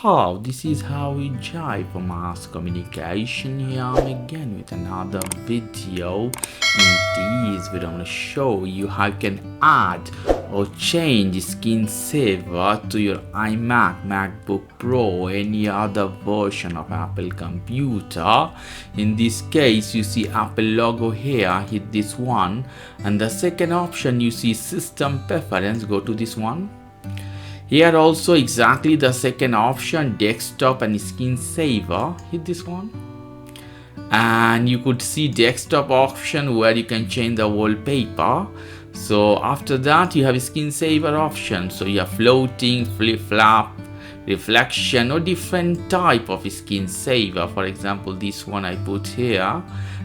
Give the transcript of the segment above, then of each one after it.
how this is how we jive for mass communication. Here I'm again with another video. In this video I'm going to show you how you can add or change screensaver to your iMac, MacBook Pro, any other version of Apple computer. In this case you see Apple logo here, hit this one, and the second option you see system preference, go to this one. Here also exactly the second option, desktop and screensaver, hit this one. And you could see desktop option where you can change the wallpaper. So after that you have a screensaver option. So you have floating, flip flap, reflection, or different type of screensaver. For example, this one I put here,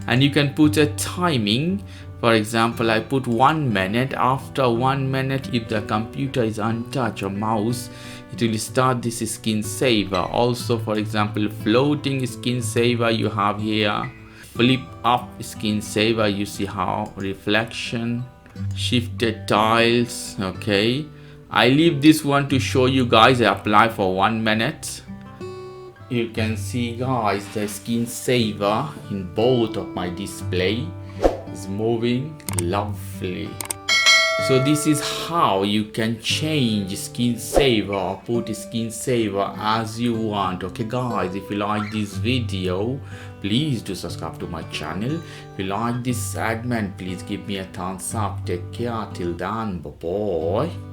and you can put a timing. For example, I put 1 minute. After 1 minute, if the computer is untouched or mouse, it will start this screensaver. Also, for example, floating screensaver you have here. Flip up screensaver, you see how reflection, shifted tiles. Okay, I leave this one to show you guys. I apply for 1 minute. You can see guys the screensaver in both of my display is moving lovely. So this is how you can change screensaver or put screensaver as you want. Okay guys, if you like this video, please do subscribe to my channel. If you like this segment, please give me a thumbs up. Take care till then, bye bye.